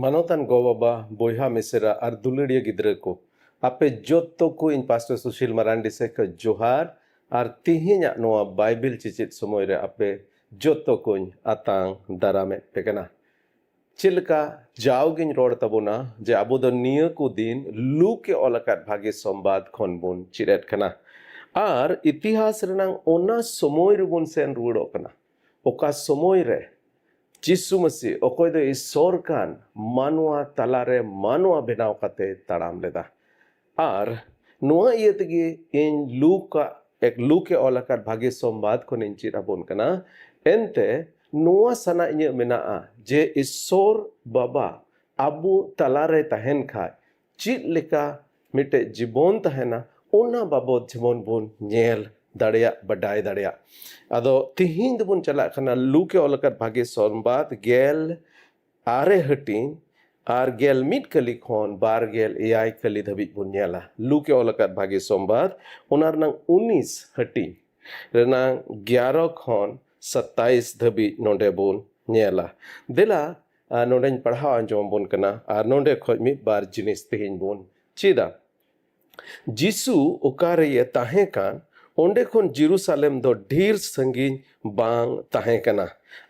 Manotan Govaba, Boyha Mesera, ar Dularia Gidreko. Ape Joto ko in Pastor Sushil Marandi Seka Johar, ar Tihinya Noa Bible Chichit Sumoire Ape Joto kun Atang Darame Pekana. Chilka Jaugin Rod Tabuna, Je Abudo Nia Kudin, Luke Olakat Bhagi Sombad Konbun, Chiret Kana. Ar Itihas Renang Ona Somoirubun Sen Rudokana. Oka Somoire. Jisu Masih, okoy do isor kan manua talare manua benaw kate taram leda. Ar nuwa iye tegi in ek luke olakat bhagi sombad kon inchit abon kana ente nuwa sana inye menaa je isor baba abu talare tahen khai chit leka mite jibon tahena ona babod jibon bun nyel Daria badai daria. Ado tihin dubun chalak kana luke olakat bhagi sombad gel are hatin ar gel mit kali khon bar gel ai kali dhabit bun nyala. Luke olakat bhagi sombad onar nang 19 hatin renang 11 khon 27 dhabit nonde bun nyala. Dela nonde padhaw anjom bun kana ar nonde khoj mi bar jinis tihin bun chida. Jisu okare ye tahe kan Onde kon Jerusalem do dhir sangin bang tahe kana.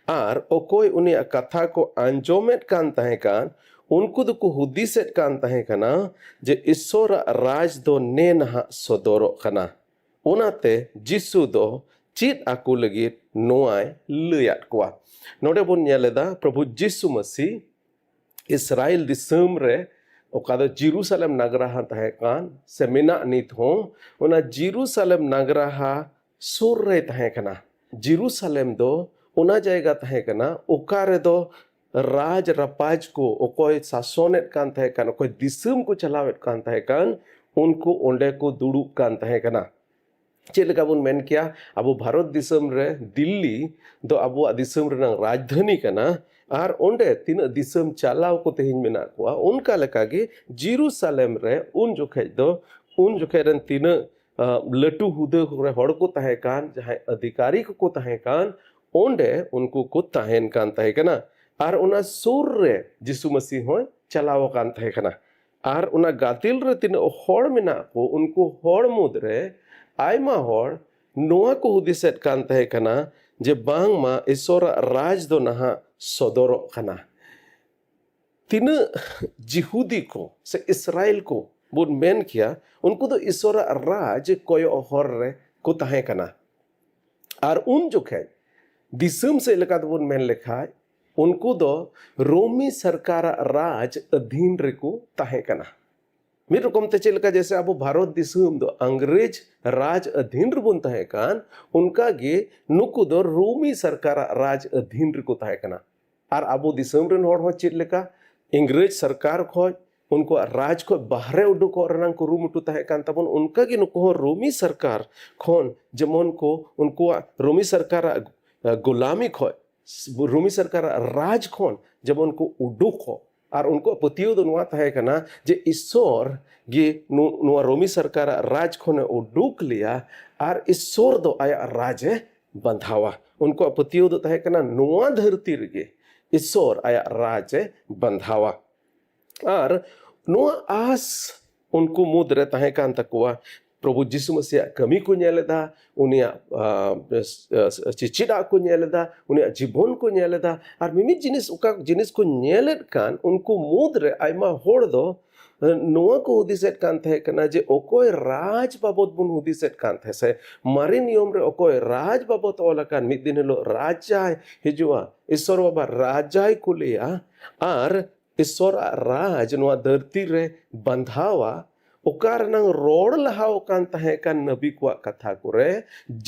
Ar okoy uni katha ko anjomet kan tahe kan, unku do ko hudiset kan tahe kana, je isora raj do ne naha sodoro kana. Unate Jisu do chit aku lagit noai luyat kwa. Node bon nyaleda Prabhu Jisu Masih Israel disum re Okado Jerusalem nagraha tahekan semina nit hong ona Jerusalem nagraha surre tahekana Jerusalem do ona jayga tahekana okare do raj rapaj ko okoy sasonet kan tahekan okoy disum ko chalawet kan tahekan unku onde ko dudu kan tahekana Chilka bun men kiya abu Bharat disum re Delhi do abu disum re nang rajdhani kana Ar onde tina disam chalaw ko tehin mena kwa unka lekage Jerusalem re un jokhe ran tina latu huda re hor ko tahekan jahai adhikari ko tahekan onde unku ko tahen kan tahekana ar una sur re Jisu Masih hoy chalaw kan tahekana ar una gatil re tina hor mena ko unku hor mudre aima hor noa ko hudiset kan tahekana je bang ma isora raj do naha sodoro kana तीना जिहुदी को से Israel को बुन main किया उनको तो ईश्वर राज कोयो हर रे को तहे कना और उन जोखे दिसम से लेका तो बुन मेन लेखा उनको तो रोमी सरकार राज अधीन रे को तहे कना मिर रकम ते चलका जैसे अब भारत दिसम दो अंग्रेज राज अधीन रे बुन तहे कान उनका गे नुकु दो रोमी सरकार राज अधीन रे को तहे कना और अब दिसम रेन होड़ हो चेद लेका इंग्रेज सरकार खोज उनको राज को बाहरे उडुक और कुरुमुटु तहे कान तबन उनका गे नुको रोमी सरकार खोन जेमन को उनको रोमी सरकार गुलामी खोज रोमी सरकार राज खोन जब उनको उडुक हो और उनको पतियो दो नुआ तहे कना जे ईश्वर गे नुआ रोमी सरकार राज खोने उडुक लिया और ईश्वर दो आया राज बंधावा उनको पतियो दो तहे कना नुआ धरती रे ईश्वर आया राज बंधावा और नुआ आस उनको मुद्रे तहे कान तकवा प्रभु जिसु मसीह कमी को नेलेदा उनिया चिचिडा को नेलेदा उनिया जीवन को नेलेदा और मिमी जिनिस उका जिनिस को नेलेद कान उनको मुद्रे आयमा होड़ दो नुआ को हुदिसेट कान तहे कना जे ओकोय राज बाबत बुन हुदिसेट कान तहे से मारे नियम रे ओकोय राज बाबत ओला कान मिद दिन लो राजाय हिजुआ ईश्वर बाबा राजाय को लिया और ईश्वर राज नुआ धरती रे बंधावा ओकार नंग रोड लहाओ कान तहे कान नबी को कथा करे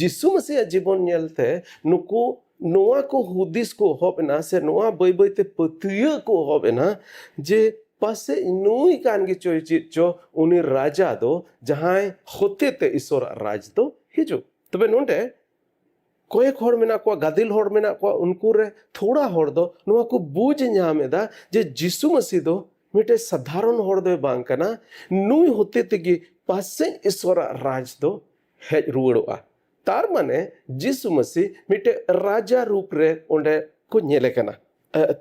जिसु मसीह जीवन नेलते नुकु नुआ को हुदिस को होबना से नुआ बय बयते पतिया को होबना जे पासे नुई कान गे चोयचित चो उनी राजा दो जहां होते ते ईश्वर राज दो हिजो तबे नोंडे कोयक होड़ मेना को गादिल होड़ मेना को उनको रे थोड़ा होड़ दो नुआ को बूझ न्यामेदा जे जिसु मसीह दो मिटे साधारण होड़ दो बांग कना नुई होते तेगी पासे ईश्वर राज दो हेज रुवड़ोआ तार माने जिसु मसीह मिटे राजा रूप रे ओंडे को नेले कना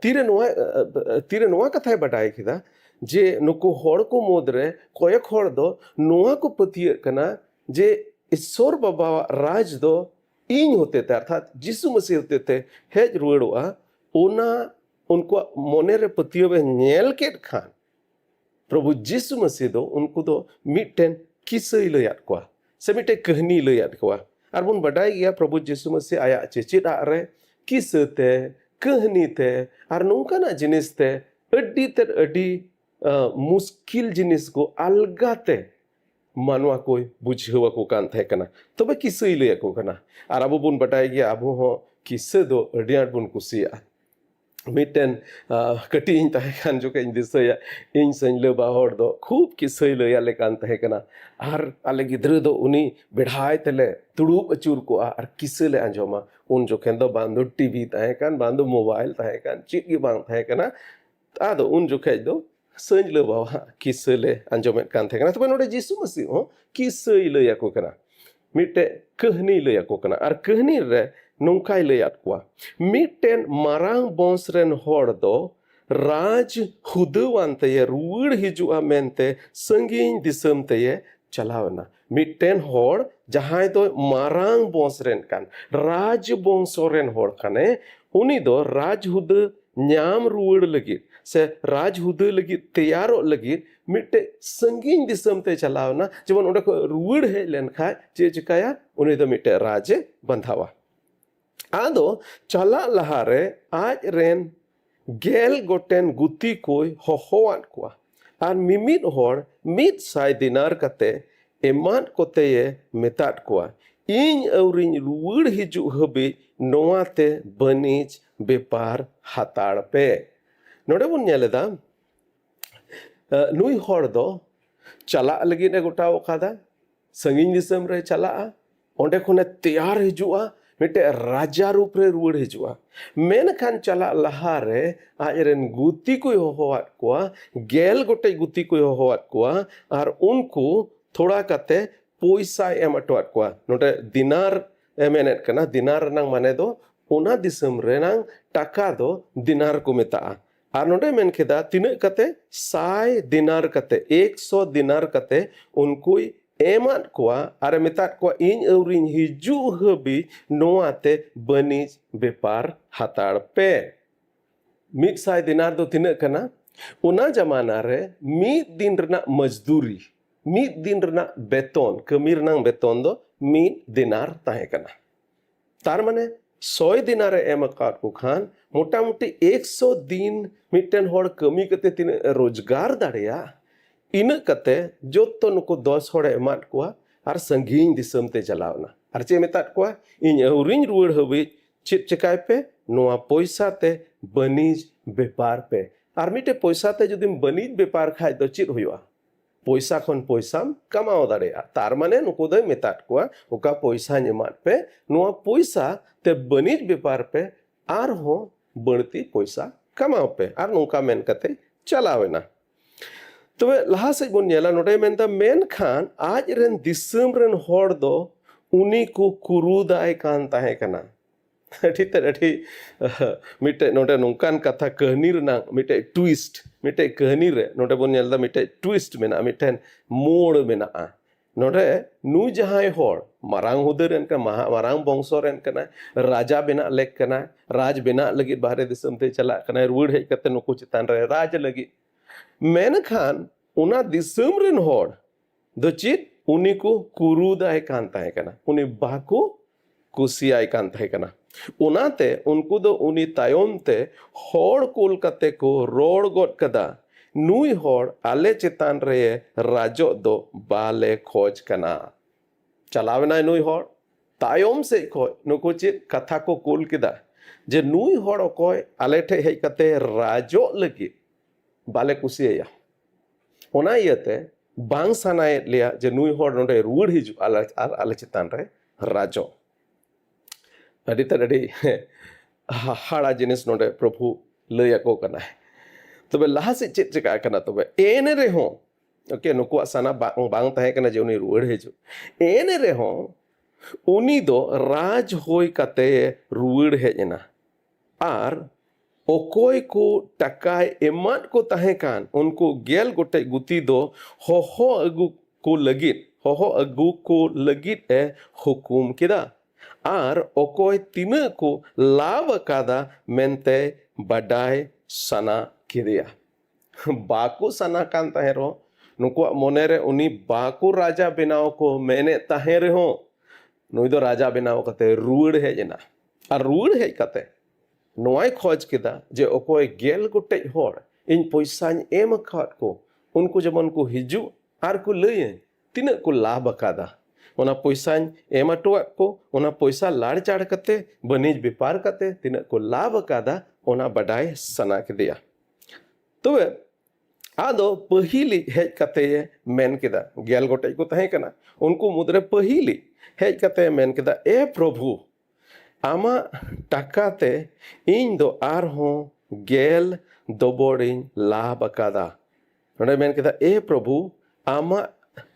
तीरे नुआ कथा बटाय किदा जे नुको होड़ को मोदरे कोयक होड़ दो नुआ को पतिय कना जे ईश्वर बाबा राज दो इन होते थे अर्थात जिसु मसीह होते थे हेज रुवड़ोआ ओना उनको मोने रे पतियो बे नेल के खान प्रभु जिसु मसीह दो उनको दो मिटेन किसई लयात कोआ से मिटे कहानी लयात कोआ और बुन बडाई गया प्रभु जिसु मसीह आया चेचिडा रे किसते कहानी थे और नौका ना जिनिस थे अड्डी मुश्किल जिनिस को अलगाते मानवा कोई बुझेवा को कान थे कना तबे किसई लया को कना और अब बुन बटाई गया अब हो किसे दो अडियाट बुन कुसिया मिटेन कटी इन तहे कान जो के दिसया इन सैनले बाहर दो खूब किसई लया ले कान तहे कना और आले गिद्र दो उनी बेढ़ाय तले तुड़ूब अचूर को और किसे ले अंजोमा उन जो केंदो बांधो टीवी तहे कान बांधो मोबाइल तहे कान चिट गी बांग तहे कना आदो उन जो के दो सैनले बावा किसे ले अंजोमेट कान तहे कना तबे नोडे जिसु मसीह हो किसई लया को कना मिटे कहानी लया को कना और कहानी रे नौकाय लयात कोआ मिटेन मारांग बंश रेन होड़ दो राज हुदवान ते रुड़ हिजुआ मेनते संगीन दिसम ते चलावना मिटेन होड़ जहां दो मारांग बंश रेन कान राज बंश रेन होड़ काने उनी दो राज हुद न्याम रुड़ लगी से राज हुद लगी तैयार लगी मिटे संगीन दिसम ते चलावना जबन ओडे को रुड़ हे लेन खा चे चिकाया उनी दो मिटे राज बंधावा आदो चला लहारे आज रेन गेल गोटेन गुती कोई होवान कोआ और मिमिद होड़ मिद साय दिनार कते एमान कोते ये मेताट कोआ इन औरिन रुड़ हिजु हबी नोआते बनिज बेपार हाताड़ पे नोडे बुन नेलेदा नुई होड़ दो चला लगी ने गोटाव कादा संगीन दिसम रे चला ओंडे खोने तैयार हिजुआ मिटे राजा रूप रे रुड़ हिजुआ मेन खान चला लहारे आजरेन गुती को होवात कोआ गेल गोटे गुती को होवात कोआ और उनको थोड़ा कते पैसा एम अटवात कोआ नोटे दिनार एमेनेट कना दिनार नंग माने दो ओना दिसम रेनांग टाका दो दिनार को मेता और नोटे मेन केदा तिने कते 100 दिनार कते 100 दिनार कते उनको एमान कोआ आरे मेतात कोआ इन औरिन हिजु हबी नोआते बनिज बेपार हाताड़ पे 100 दिनार दो तिने कना उना जमाना रे मीद दिन रना मजदूरी मीद दिन रना बेतन कमी रना बेतन दो मीद दिनार ताहे कना तार माने 100 दिनार एम अकाउंट को खान मोटा मोटी 100 दिन मिटन होड़ कमी कते तीन रोजगार दाड़िया इन कते जो तो नुको 10 होड़ एमात को और संगीन दिसम ते चलावना और चे मेतात को इन औरिन रुड़ हबी चित चिकाय पे नोआ पैसा ते बनीज व्यापार पे और मिटे पैसा ते जुदिम बनीज व्यापार खाय तो चित हुआ पैसा खन पैसाम कमाओ दाड़िया तार माने नुको दो मेतात को ओका पैसा निमात पे नोआ पैसा ते बनीज व्यापार पे आर हो बढ़ती पैसा कमाओ पे और नोका मेन कते चलावेना तो लहा से बन नेला नोटे मेनता मेन खान आज रेन दिसम रेन होड़ दो उनी को कुरुदाय कान ताहे कना ठीक है ठीक मिटे नोटे नुकान कथा कहनी रना मिटे ट्विस्ट मिटे कहनी रे नोटे बन नेलदा मिटे ट्विस्ट मेना मिटे मोड़ मेना नोटे नु जहाय होड़ मारांग हुदरेन का मारांग बंशोरेन कना राजा बेना लेक कना राज बेना लगी बाहरे दिसम ते चला कना रुड़ हेज कते नुकु चितान रे राज लगी मेन खान उना दिसम रेन होड़ दो चित उनी को कुरुदाय कान ताहे कना उनी बाको कुसियाय कान ताहे कना उनाते उनको दो उनी तायोम ते होड़ कुल कते को रोड़ गोट कदा नुई होड़ आले चितान रे राजो दो बाले खोज कना चलावना नुई होड़ तायोम से खोज नुको चित कथा को कुल किदा जे नुई होड़ कोय आले ठे हेज कते राजो लगी बाले कुसिया ओना इयते बांग सनाए लिया जे नुई होड़ नोडे रुड़ हिजु आले चितान रे राजो अड़ी तड़ी हाड़ा जिनिस नोडे प्रभु लय को कना तबे लहा से चेक चिका कना तबे एने रे हो ओके नुकुआ सना बांग ताहे कना जे उनी रुड़ हिजु एने रे हो उनी दो राज होय कते रुड़ हेजना आर ओकोय को टकाय एमात को ताहे कान उनको गेल गोटे गुती दो हो अगु को लगित ए हुकुम किदा आर ओकोय तीन को लाभ कादा मेनते बडाय सना किदिया बाकु सना कान ताहे रो नुको मोने रे उनी बाकु राजा बनाओ को मैंने ताहे रे हो नुई दो राजा बनाओ कते रुड़ हेजना और रुड़ हेज कते नोय खोज किदा जे ओकोय गेल गोटे होड़ इन पैसा एम खात को उनको जमन को हिजु आर को लय तीन को लाभ कादा ओना पैसा एम अटुआत को ओना पैसा लाड़ चाड़ कते बनीज व्यापार कते तीन को लाभ कादा ओना बडाय सना किदिया तो आदो पहिली हेज कते मेन किदा गेल गोटे को ताहे कना उनको मुद्रे पहिली हेज कते मेन किदा ए प्रभु आमा टाकाते इन दो आर हो गेल दोबोड़िन लाभ कादा नोडे मेन किदा ए प्रभु आमा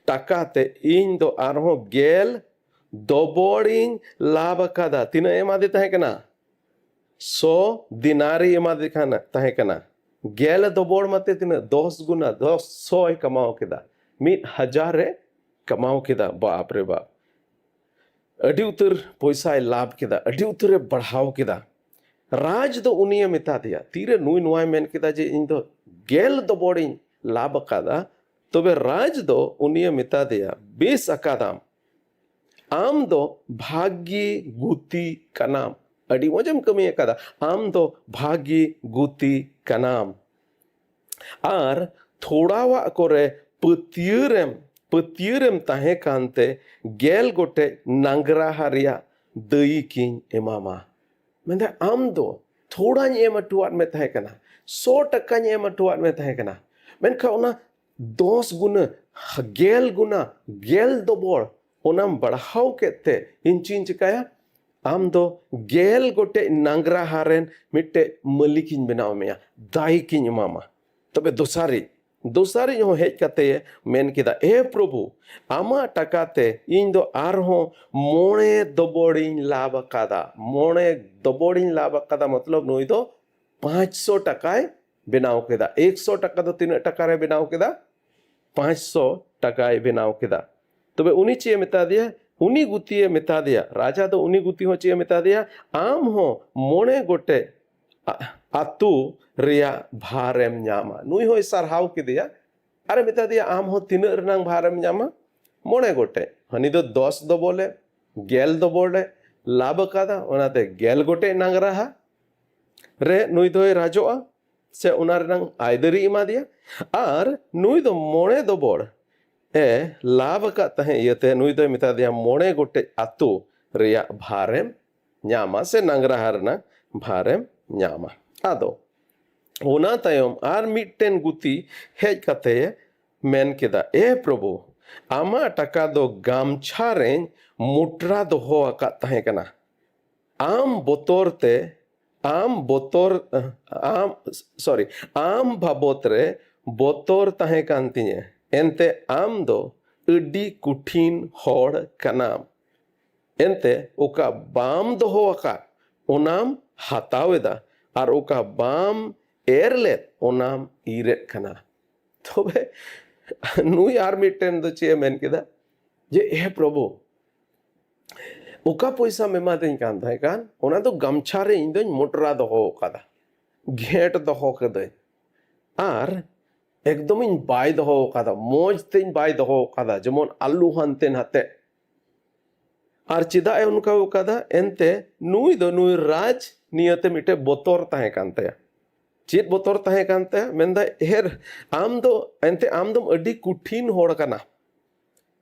टाकाते इन दो आर हो गेल दोबोड़िन लाभ कादा तीन एमा दे ताहे कना 100 दिनारी एमा दे खाना ताहे कना गेल दोबोड़ मते तीन 10 गुना 100 कमाओ किदा 1000 कमाओ किदा बाप रे बाप अड़ी उतर पैसा लाभ किदा अड़ी उतर बढ़ाव किदा राज दो उनिया मिता दिया तीरे नुई नुआय मेन किदा जे इन दो गेल दो बोड़ी लाभ कादा तबे राज दो उनिया मिता दिया बेस अकादाम आम दो भाग्य गुती कनाम अड़ी वजम कमी अकादा आम दो भाग्य गुती कनाम आर थोड़ा वा करे पतियरम ताहे कांते गेल गोटे नांगरा हरिया दई किन एमामा मेंदे आम दो थोड़ा एम अटुआत में ताहे कना 100 टका एम अटुआत में ताहे कना मेनखा ओना 10 गुना गेल गुना गेल दोबोड़ ओनाम बढ़ाव केते इंचिन चिकाया आम दो गेल गोटे नांगरा हारेन मिट्टे मलिकिन बनाव मेया दाई किन एमामा तबे दोसारी हो हेज कते मेन किदा ए प्रभु आमा टकाते इन दो आर हो मोणे दोबोड़िन लाभ कादा मोणे दोबोड़िन लाभ कादा मतलब नुई दो 500 टकाय बनाव केदा 100 टका दो 3 टका रे बनाव केदा 500 टकाय बनाव केदा तबे उनी चे मिता दिया उनी गुतिये मिता दिया राजा दो उनी गुती हो चे मिता दिया आम हो मोणे गोटे आतु रिया भारेम ᱧᱟᱢᱟ नुई होय सारहाव किदिया अरे मेता दिया आम हो तीन रनांग भारेम ᱧᱟᱢᱟ मोने गोटे हनी दो 10 दो बोले गेल दो बोले लाभ कादा ओनाते गेल गोटे नांग रहा रे नुई दोय राजोआ से उना रनांग आयदरी इमा दिया आर नुई दो मोने दो बोल ए लाभ का तहे यते नुई दोय मेता दिया मोने गोटे आतु रिया भारेम ᱧᱟᱢᱟ से नांग रहा रना भारेम ᱧᱟᱢᱟ आदो ओना तायम आर मिट्टेन गुती हेज कते मेन केदा ए प्रभु आमा टका दो गामछा रे मुट्रा दो हो आका तहे कना आम बोतोरते आम बोतोर आम सॉरी आम बाबोत रे बोतोर तहे कांतिए एनते आम दो अडी कुठिन होड़ कनाम एनते ओका बाम दो हो आका ओनाम हातावेदा और ओका बाम एरलेट ओनाम इरेट कना तबे नुई आर मिट्टेन दो चे मेन केदा जे ए प्रभु ओका पैसा मेमा दें कान थाय कान ओना तो गमछा रे इन दों मोटरा दो कादा घेट दो कदे आर एकदम इन बाय दो कादा मोज तेन बाय दो कादा जेमन आलू हानतेन हाते आर चिदा ए उनका कादा एनते नुई दो नुई राज नियते मिटे बोतोर ताहे कानते चेत बोतोर ताहे कानते मेंदा हेर आम दो एनते आम दम अडी कुठिन होड़ कना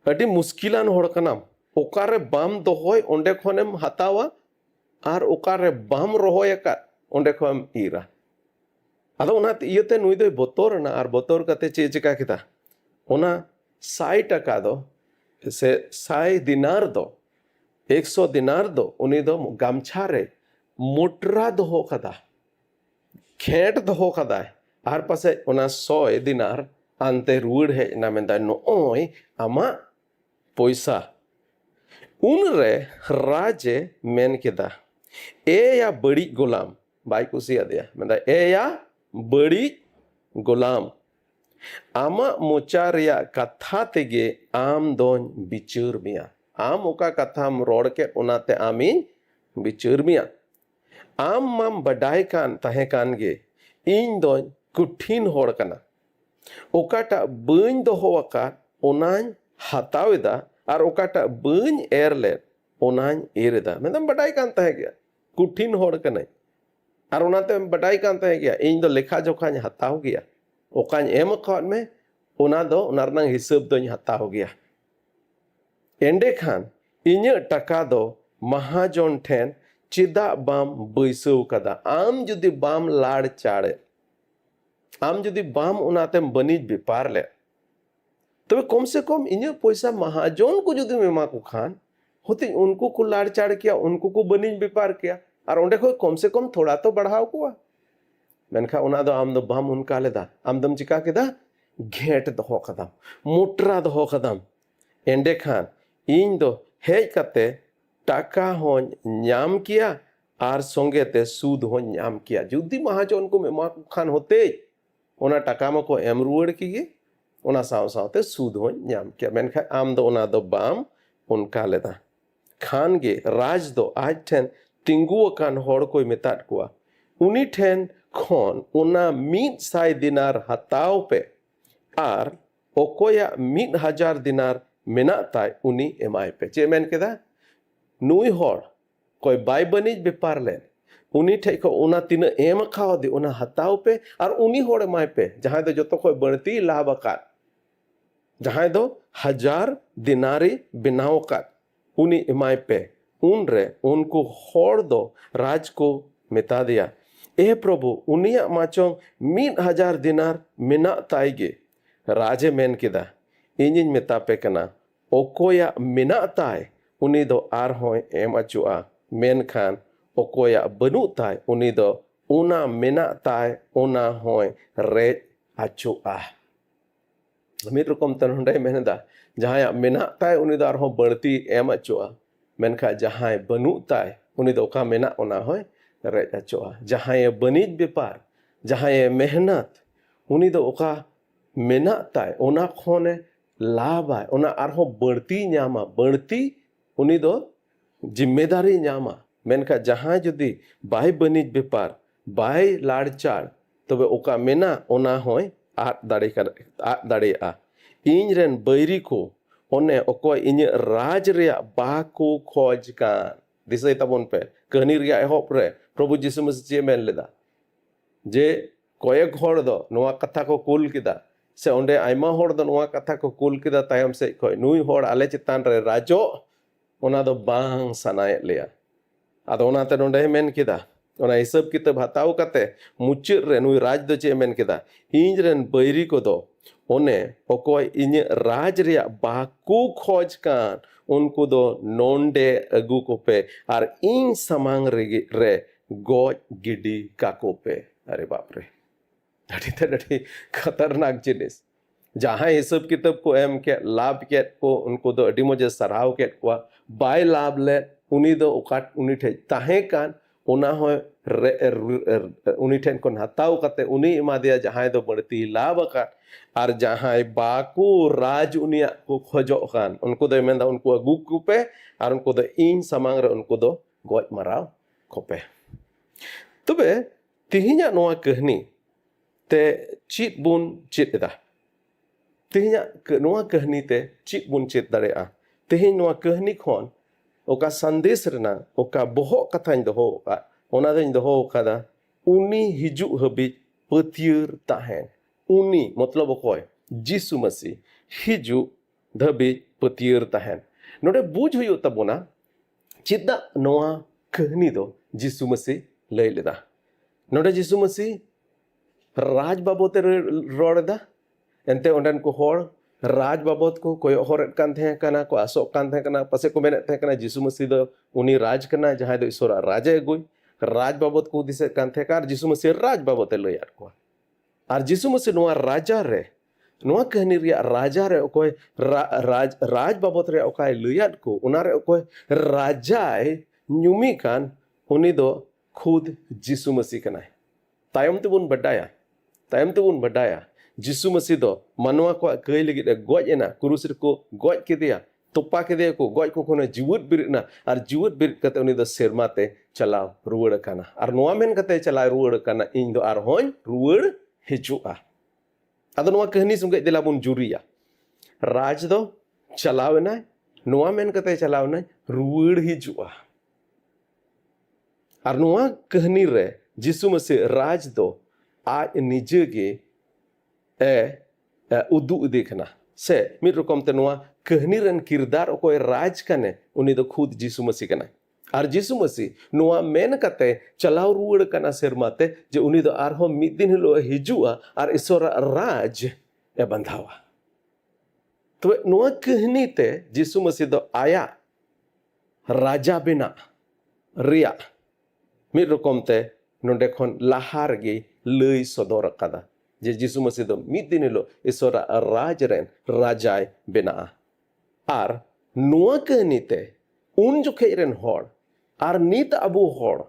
अडी मुश्किलान होड़ कना ओकारे बाम दोहोय ओंडे खोनेम हतावा आर ओकारे बाम रोहोय का ओंडे खोम इरा आदो ओना इयते नुई दो बोतोर ना आर बोतोर कते चे चिका किता ओना 60 टका दो से 100 दिनार दो 100 दिनार दो उनी दो गामछा रे मुट्रा दो कदा घेट दो कदा आर पासे ओना 100 दिनार आंते रुड़ है ना मेंदा नो ओय आमा पैसा उन रे राजे मेन केदा ए या बड़ी गुलाम बाई कुसिया दिया मेंदा ए या बड़ी गुलाम आमा मोचा रिया कथा तेगे आम दोन बिचूर मिया आम ओका कथा रोड़ के ओनाते आमीन बिचूर मिया आम माम बडाय कान तहे कान गे इन दोन कुठिन होड़ कना ओकाटा बन दोहो आका ओनान हतावेदा और ओकाटा बन एरले ओनान एरेदा मेदम बडाय कान तहे गया कुठिन होड़ कना और ओनाते बडाय कान तहे गया इन दो लेखा जोखान हताव गया ओकान एम खान में ओना दो ओना रनांग हिसाब दोन हताव गया एंडे खान इन्य टका दो महाजन ठेन चिदा बाम बैसव कदा आम जुदी बाम लाड़ चाड़े आम जुदी बाम उनाते बनिज बेपार ले तबे कम से कम इन्य पैसा महाजन को जुदी मेमा को खान होती उनको को लाड़ चाड़ किया उनको को बनिज बेपार किया और ओंडे को कम से कम थोड़ा तो बढ़ाव को मेनखा उना दो आम दो बाम उनका लेदा आम दम चिका केदा घेट दो कदम मुट्रा दो कदम एंडे खान इन दो हेज कते टाका हो ᱧᱟᱢ किया आर संगे ते सूद हो ᱧᱟᱢ किया जुदी महाजन को मेमा खान होते ओना टाका मा को एम रुवड़ की ओना साव सावते सूद हो ᱧाम किया मेनखा आम दो ओना दो बाम उनका लेदा खान गे राज दो आज ठेन तिंगु कान होड़ कोई मेताट कुआ उनी ठेन खोन ओना 100 दिनार हताव पे आर ओकोया 1000 दिनार मेना ताय उनी एमआई पे चे मेन केदा नुई होड़ कोई बाय बनिज बेपार ले उनी ठे को उना तीन एम खाव दे उना हताव पे और उनी होड़ एमआई पे जहां दो जतो कोई बढ़ती लाभ का जहां दो 1000 दिनारी बिनाव का उनी एमआई पे उन रे उनको होड़ दो राज को मेता दिया ए प्रभु उनिया माचों 1000 दिनार मेना ताइगे राजे मेन केदा इनिन मेता पे कना ओकोया मेना ताय उनी दो आर होय एम अचुआ मेन खान ओकोया बनु ताय उनी दो उना मेना ताय उना होय रेज अचुआ मित रकम तनडे मेनदा जहां मेना ताय उनी दो आर हो बढ़ती एम अचुआ मेनखा जहां बनु ताय उनी दो का मेना उना होय रेज अचुआ जहां बनिज बेपार जहां मेहनत उनी दो ओका मेना ताय ओना खोने लाभ है ओना आरहो बढ़ती ᱧᱟᱢᱟ बढ़ती उनी दो जिम्मेदारी ᱧᱟᱢᱟ मेनखा जहां जुदी बाय बनिज बेपार बाय लाड़चाड़ तबे ओका मेना ओना होय आद दाड़ेया इन रेन बैरी को ओने ओको इन राज रिया बाको खोज कान दिसै ताबोन पे कहनी रिया एहब रे प्रभु यीशु मसीह मेन लेदा जे कयेक हर दो नोआ कथा को कुल किदा से ओंडे आयमा हर दो नोआ कथा को कुल किदा तायम से खय नुई हर आले चितान रे राजो ओना दो बांग सनाय लेया आदो ओनाते नोंडे मेन किदा ओना हिसाब किताब हताव कते मुचाद रे नुई राज दो चे मेन किदा इन रेन बैरी को दो ओने ओकोय इन राज रिया बाकू खोज कान उनको दो नोंडे अगू को पे और इन समांग रे गोज गिडी काको पे अरे बाप रे अड़ी खतरनाक जिनिस जहाँ हिसाब किताब को एम के लाभ के को उनको दो अड़ी मजे सराव के को बाय लाभ ले उनी दो उकाट उनी ठे ताहे कान उना हो उनी ठेन को हताव कते उनी इमा दिया जहाँ दो बढ़ती लाभ का और जहाँ बाकू राज उनिया को खोजो कान उनको दो मेंदा उनको अगू कुपे और उनको दो इन समांग रे उनको दो गोज मराव खोपे तबे तिहिना नोआ कहनी ते चित बुन चित एदा तिहिना नोआ कहनी ते चित बुन चित दाड़ेया तिहिन नोआ कहनी खोन ओका संदेश रेना ओका बोहो कथाñ दोहो ओना दो दोहो कादा उनी हिजु हबी पतियर ताहेन उनी मतलब ओकोय यीशु मसीह हिजु धबी पतियर ताहेन नोडे बुझ हुयो तबोना चिदा नोआ कहनी दो यीशु मसीह लय लेदा नोडे यीशु मसीह राज बाबोते रोड़दा एंते ओंडन को होड़ राज बाबत को कोई हरत कान थे कना को आसोक कान थे कना पसे को मेने थे कना यीशु मसीह दो उनी राज कना जहां दो ईश्वर राजे गुई राज बाबत को दिसे कान थे कार यीशु मसीह राज बाबते लयार को और यीशु मसीह नोआ राजा रे नोआ कहनी रिया राजा रे कोई राज बाबत रे ओकाय लयार को उना रे कोई राजाय न्यूमी कान उनी दो खुद यीशु मसीह कनाय तायम तेबुन बडाया यीशु मसीह दो मानवा को कई लगी गोज एना क्रूस को गोज केदिया तोपा केदिया को गोज को कोने जीवत बिरना और जीवत बिर कते उनी दो सेरमाते चलाव रुवड़ काना और नोआ मेन कते चलाव रुवड़ काना इन दो आर होय रुवड़ हिजुआ आदो नोआ कहनी संगे दिला बुन जुरिया राज दो चलावना नोआ मेन कते चलावना रुवड़ हिजुआ और नोआ कहनी रे यीशु मसीह राज दो आज निजे गे उदू देखना से मिद रकम ते नोआ कहनी रन किरदार ओकोय राज कने उनी दो खुद यीशु मसीह कना और यीशु मसीह नोआ मेन कते चलाव रुवड़ कना सेरमाते जे उनी दो आरहो मिद दिन हिलो हिजुआ और ईश्वर राज ए बंधावा तो नोआ कहनी ते यीशु मसीह दो आया राजा बिना रिया मिद रकम ते नोंडे खन लाहार गे लय सदर कदा जे यीशु मसीह दो मिद दिन हिलो ईश्वर राज रेन राजाय बेना और नोआ कहनी ते उन जोखे रेन होड़ और नीत अबू होड़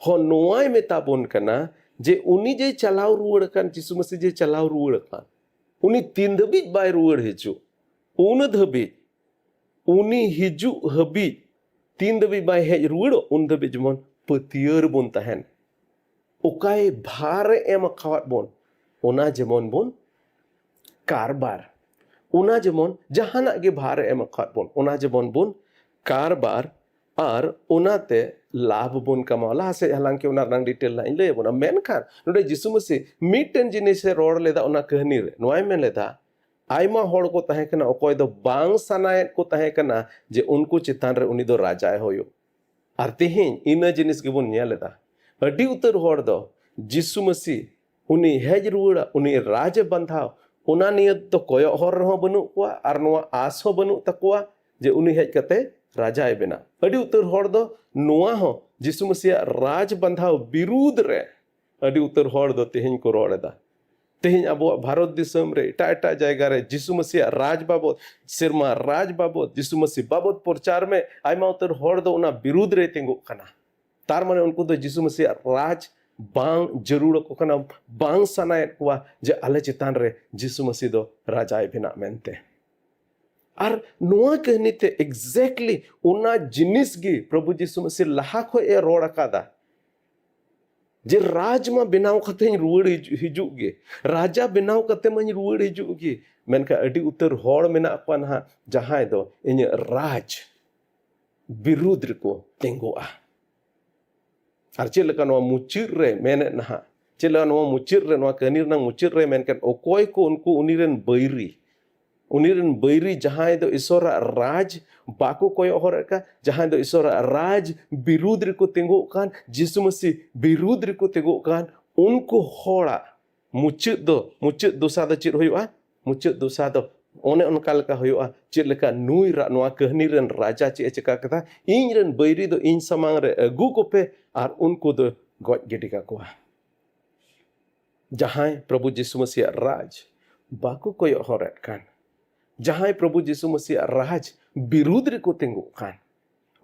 हो नोआय मेताबोन कना जे उनी जे चलाव रुवड़ कान यीशु मसीह जे चलाव रुवड़ कान उनी तीन धबिज बाय रुवड़ हिजु उन धबिज उनी हिजु हबिज तीन धबिज बाय हेज रुवड़ उन धबिज मन पतियर बोन तहन ओकाय भार एम खावत बोन ओना जेमन बोन कारबार ओना जेमन जहाना गे भार एम खावत बोन ओना जेमन बोन कारबार और ओनाते लाभ बोन कमाला से हालांकि ओना रंग डिटेल ना ले बोना मेन खान नोडे यीशु मसीह मिटन जिनिस से रोड लेदा ओना कहनी रे नोय मेन लेदा आयमा होड़ को तहे कना ओकोय दो बांग सनाय को तहे कना जे उनको चितान रे उनी दो राजाय होयो और तेहेन इन जिनिस के बोन नेलेदा अडी उतर होड़ दो यीशु मसीह उनी हेज रुवड़ा उनी राज बंधाव उना नियत तो कोय हर रहो बनु को और नोआ आस हो बनु तकुआ जे उनी हेज कते राजाय बेना अडी उतर होड़ दो नोआ हो यीशु मसीह राज बंधाव विरुद्ध रे अडी उतर होड़ दो तेहेन को रोड़दा तेहेन अब भारत दिसम रे एटा जायगा रे यीशु मसीह राज बाबत सिरमा राज बाबत यीशु मसीह बाबत प्रचार में आयमा उतर होड़ दो उना विरुद्ध रे तेंगु कना तार माने उनको दो यीशु मसीह राज बांग जरूर को कना बांग सनाय को जे आले चितान रे यीशु मसीह दो राजाय बिना मेनते और नोआ कहनी ते एग्जैक्टली उना जिनिस गी प्रभु यीशु मसीह लहा को ए रोड़ कादा जे राज मा बेनाव कते रुवाड़ हिजुग गे राजा बेनाव कते मा रुवाड़ हिजुग गे मेनका अडी उतर होड़ मेना को ना जहां दो इन राज बिरुद्ध रको तेंगोआ आर चे लका नवा मुचिर रे मेने ना चे लका नवा मुचिर रे नवा कहानी रना मुचिर रे मेनकन ओकोय को उनको उनिरन बैरी जहां दो ईश्वर राज बाको कोय हर का जहां दो ईश्वर राज बिरुद्ध रको तेंगो कान यीशु मसीह बिरुद्ध रको तेंगो कान उनको होड़ा मुचिद दोसा दो चिर होयुआ मुचिद दोसा दो ओने उनका लका होयुआ चिर लका नुई रा नवा कहानी रन राजा चे चका कथा इन रन बैरी दो इन समांग रे अगु को पे आर उनको दो गoj गिडिका कोआ जहां प्रभु यीशु मसीह राज बाको कोय हर कान जहां प्रभु यीशु मसीह राज बिरुद्ध रको तेंगो कान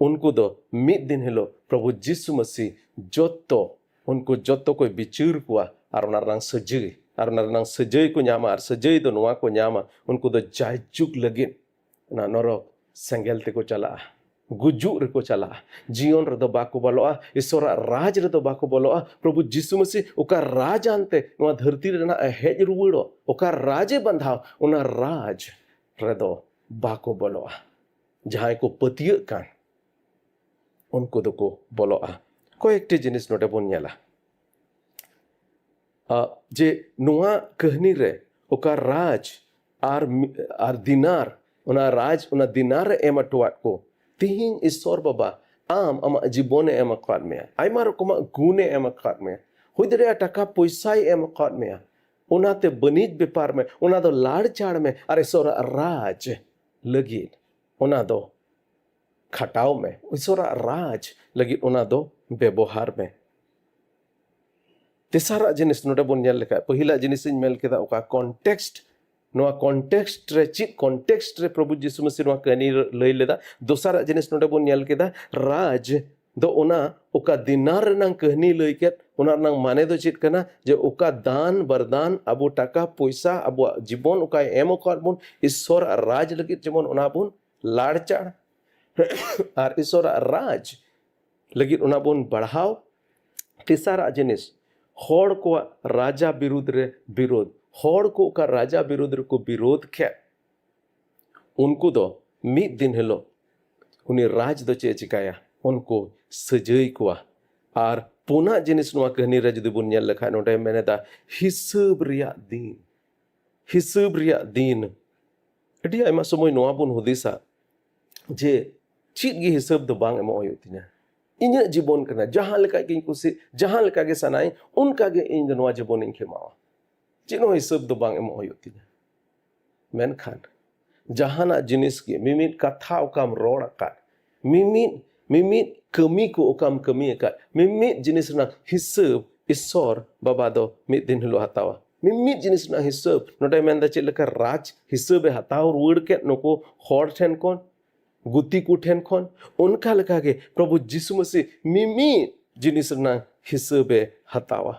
उनको दो मिद दिन हेलो प्रभु यीशु मसीह जोतो उनको जोतो को बिचूर कुआ आर उनारनांग सजय को न्यामा आर सजय दो नोआ को न्यामा उनको दो जायजुग लगिन ना नरक सेंगेल ते को चला गुजु रको चला जीवन रदो बाको बोलोआ ईश्वर राज रदो बाको बोलोआ प्रभु यीशु मसीह ओका राज आनते नोआ धरती रेना हेज रुवड़ो ओका राजे बंधाव उना राज रदो बाको बोलोआ जहां को पतिय कान उनको दो को बोलोआ को एकटे जिनिस नोटे बोन नेला जे नोआ कहानी रे ओका राज आर दिनार उना राज उना दिनार एम अटवाट को तिहिं ईश्वर बाबा आम आमा जीवने एम अकाद में आयमा रकम गुणे एम अकाद में हुई दरे टाका पैसाई एम अकाद में उनाते बनिज व्यापार में उना दो लाड़ चाड़ में अरे ईश्वर राज लगी उना दो खटाव में ईश्वर राज लगी उना दो व्यवहार में तेसारा जिनिस नोडे बोन नेल लेका पहिला जिनिस इन मेल केदा ओका कॉन्टेक्स्ट नोआ कॉन्टेक्स्ट रे ची कॉन्टेक्स्ट रे प्रभु यीशु मसीह नोआ कहानी लई लेदा दोसारा जिनिस नोडे बोन नेल केदा राज दो ओना ओका दिनार रनांग कहानी लई केत ओना रनांग माने दो चित कना जे ओका दान वरदान अबो टाका पैसा अबो जीवन ओका एम ओकर बोन ईश्वर राज लगी जेमन ओना बोन लाड़चाड़ आर ईश्वर राज लगी ओना बोन बढ़ाव तेसारा जिनिस होड़ को राजा विरुद्ध रे विरोध होड़ को का राजा विरुद्ध को विरोध खे उनको दो मिद दिन हेलो उनी राज दो चे चिकाया उनको सजय को आर पुना जिनिस नोआ कहानी रे जुदी बुन नेल लेखा नोडे मेने दा हिसाब रिया दिन अडी आयमा समय नोआ बुन हुदिसा जे चीत गी हिसाब दो बांग एमो होयो तिना इन्या जीवन करना जहां लेका के कुसी जहां लेका के सनाई उनका के इन नोआ जीवन इन खेमावा चिनो हिसाब दो बांग एमो होयो तिना मेन खान जहाना जिनिस के मिमित कथा ओकाम रोड का मिमित कमी को ओकाम कमी का मिमित जिनिस ना हिसाब ईश्वर बाबा दो मिद दिन हिलो हतावा मिमित जिनिस ना हिसाब नोटे मेन दा चिलका राज हिसाब हताव रुड़ के नको होड़ ठेन कोन गुती को ठेन कोन उनका लेका के प्रभु यीशु मसीह मिमित जिनिस ना हिसाब हतावा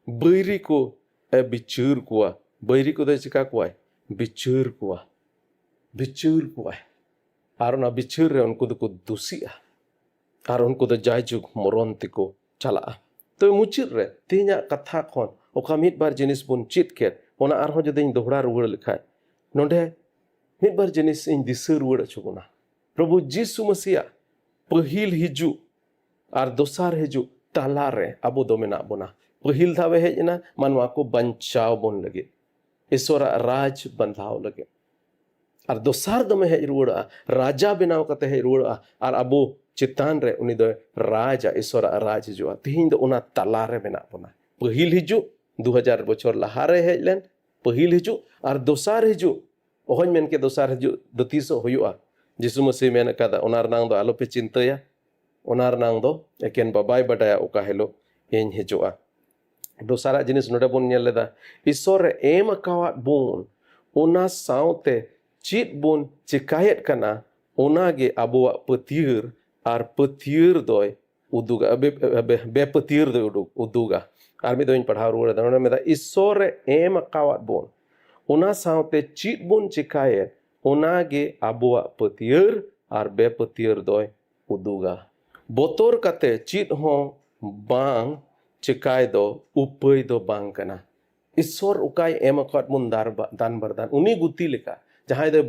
बैरी को बिचूर कुआ बैरी को दे चिका कुआ बिचूर कुआ आर ना बिचूर रे उनको को दुसिया आर उनको दो जायजुग मरण तिको चला तो मुचिर रे तिना कथा खन ओका मिद बार जिनिस बुन चित के ओना आर हो जदे दोहरा रुवड़ लिखा नोंडे मिद बार जिनिस इन दिसर रुवड़ छुगुना प्रभु यीशु मसीह पहिल हिजु आर दोसार हिजु ताला रे अबो दो मेना बोना पहिल धावे हेजना मानवा को बंचाव बोन लगे ईश्वर राज बंधाव लगे और दोसार दमे हेज रुवड़ा राजा बनाव कते हेज रुवड़ा और अबो चितान रे उनी दो राजा ईश्वर राज जो तिहिन दो उना ताला रे मेना बोना पहिल हिजु 2000 बछर लहारे हेज लेन पहिल हिजु और दोसार हिजु ओहन मेन के दोसार हिजु दो तीसो होयुआ यीशु मसीह मेन कदा ओनार नांग दो आलो पे चिंताया ओनार नांग दो एकेन बाबाई बडाया ओका हेलो इन हिजुआ दोसारा जिनिस नोडे बोन नेल लेदा ईश्वर एम कावा बोन ओना साउते चित बोन चिकायत कना ओनागे अबोआ पतियर आर पतियर दोय उदुगा बे पतियर दोय उदुगा आर मी दोइन पढ़ाव रुवड़ दा नोडे मेदा ईश्वर एम कावा बोन ओना साउते चित बोन चिकायत ओनागे अबोआ पतियर आर बे पतियर दोय उदुगा बोतोर कते चित हो बांग चिकाय दो उपय दो बांग कना ईश्वर उकाय एम अकद मुन दान बरदान उनी गुती लेका जहां दो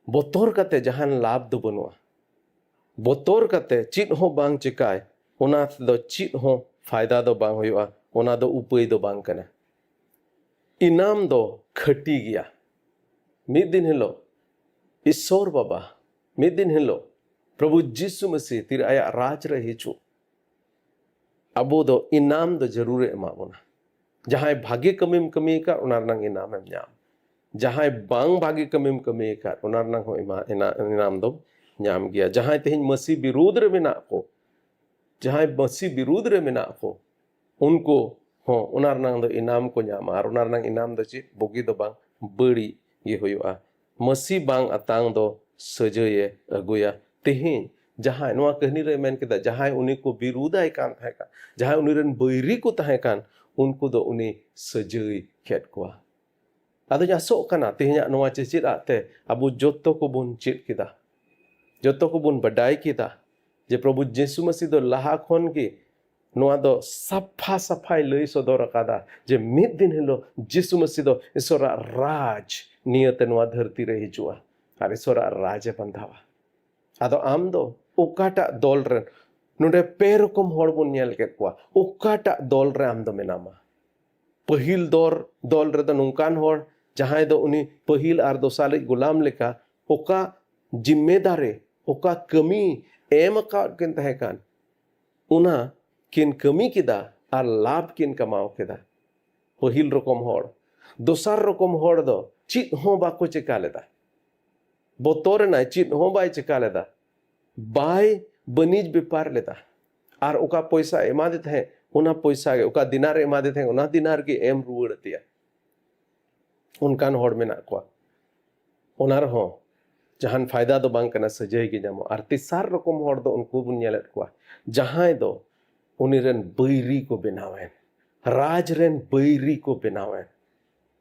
बोतोर कते जहां लाभ दो बनुआ बोतोर कते चित हो बांग चिकाय उना दो चित हो फायदा दो बांग होयुआ उना दो उपय दो बांग कना इनाम दो खटी गया मिद दिन हिलो ईश्वर बाबा मिद दिन हिलो प्रभु जीसु मसीह तिर आया राज रे हिजु अबो दो इनाम दो जरूर एमा बोना जहां भागे कमीम कमी का उनार नंग इनाम एम ᱧᱟᱢ जहां बांग भागे कमीम कमी का उनार नंग हो इनाम दो ᱧᱟᱢ गया जहां तेहिन मसीह विरोध रे मेना को जहां मसीह विरोध रे मेना को उनको हो उनार नंग दो इनाम को ᱧᱟᱢ और उनार नंग इनाम दो ची बोगी दो बांग बड़ी ये होयुआ मसीह बांग अतांग दो सजये अगुया तेहिन जहां नवा कहनी रे मेन केदा जहां उनी को विरोधाय कान थाय का जहां उनी रन बैरी को ताहे कान उनको दो उनी सजई खेत को आदो जासो कना तेहिया नवा चिचित आते अबु जोत्तो को बुन चित किदा जोत्तो को बुन बडाई किदा जे प्रभु यीशु मसीह दो लाहा खोन की नवा दो सफा सफाई लई सदर कादा जे मिद दिन हिलो यीशु मसीह दो ईश्वर राज नियत नवा धरती रे हिजुआ और ईश्वर राज बंधावा आदो आम दो उकाटा दल रे नुडे पे रकम हड़ बुन नेल के कुआ उकाटा दल रे आम दो मेनामा पहिल दल रे दो नुकान हड़ जहां दो उनी पहिल आर दोसाले गुलाम लेका ओका जिम्मेदारे ओका कमी एम का किन तहे कान उना किन कमी किदा आर लाभ किन कमाओ किदा पहिल रकम हड़ दोसार रकम हड़ दो चित हो बाको चिका लेदा बोतोर ना चित हो बाय चिका लेदा बाय बनिज व्यापार लेता और ओका पैसा एमा देते हैं उना पैसा के ओका दिनार एमा देते हैं उना दिनार की एम रुवड़तिया उनकान हड़ मेना को उनार हो जहान फायदा दो बांग कना सजय के जामो और तिसार रकम हड़ दो उनको बुन नेलेत को जहां दो उनी रेन बैरी को बनावेन राज रेन बैरी को बनावेन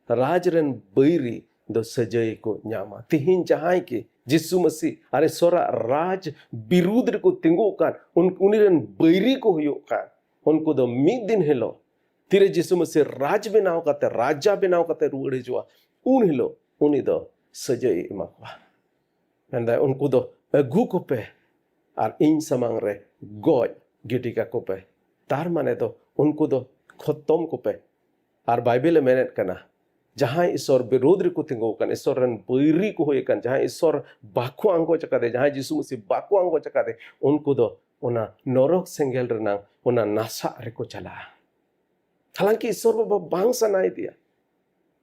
राज रेन बैरी दो सजय को ᱧᱟᱢᱟ तिहिन जहां के यीशु मसीह अरे सोरा राज विरुद्ध को तिंगु कान उनी रेन बैरी को हुयो कान उनको दो मिद दिन हेलो तिरे यीशु मसीह राज बनाव काते राजा बनाव काते रुड़ हिजुआ उन हेलो उनी दो सजय एमावा मेंदा उनको दो अगु को पे और इन समंग रे गoj गिटिका को पे तार माने दो उनको दो खत्म को पे और बाइबल मेनेट कना जहां ईश्वर विरोध को तिंगो कन ईश्वर रन बैरी को होय कन जहां ईश्वर बाको अंगो चकादे जहां यीशु मसीह बाको अंगो चकादे उनको दो उना नरक सेंगेल रना उना नासा रे को चला हालांकि ईश्वर बाबा बांग सनाई दिया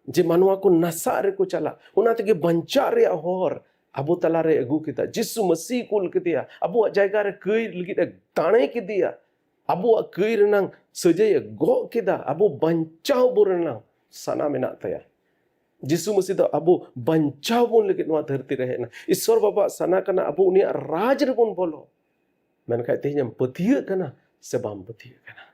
जे मानवा को नासा रे को चला उना तके बंचा रे होर अबो तला रे अगु किता यीशु मसीह कुल कितिया अबो जायगा रे कई लगित ताणे किदिया अबो कई रना सजय गो किदा अबो बंचाव बुरना सना मेना तया यीशु मसीह दो अबो बंचाव बुन लगे नवा धरती रहे ना ईश्वर बाबा सना कना अबो उनिया राज रे बुन बोलो मेनखाय तेहिम पथिय कना से बाम पथिय कना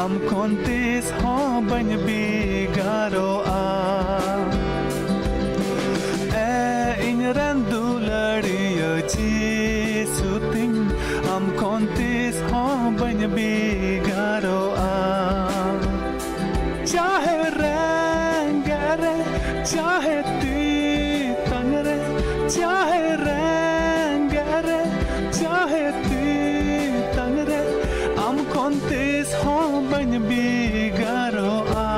am kontis ho ban bigaro a in randu ladiyo chi suting am kontis ho ban bigaro a चाहे रंगरे चाहे तीतंगरे चाहे रंगरे चाहे तीतंगरे am kontis ho ban bigaro a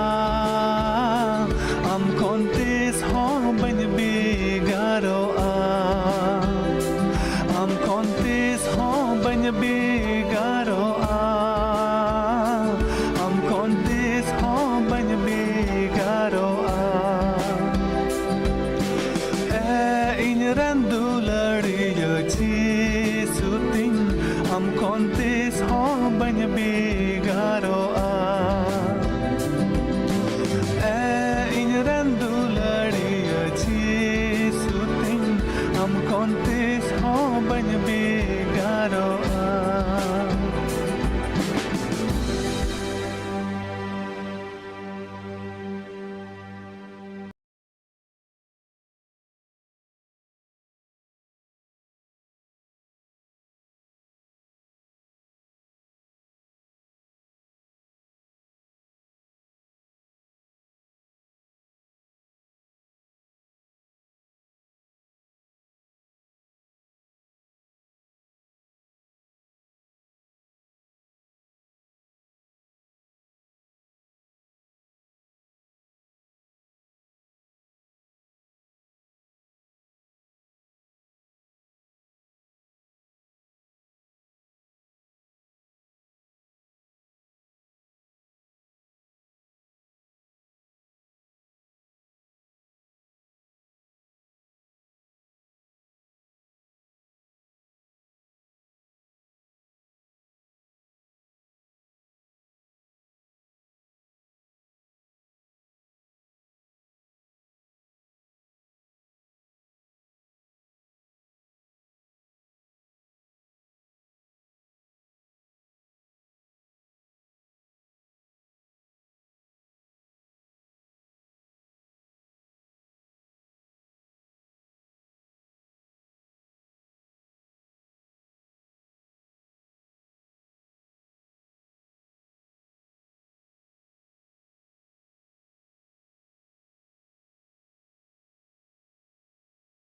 am kontis ho ban bigaro a am kontis ho ban bigaro a am kontis ho ban bigaro a in randu ladiyo chi suting am kontis ho ban bigaro a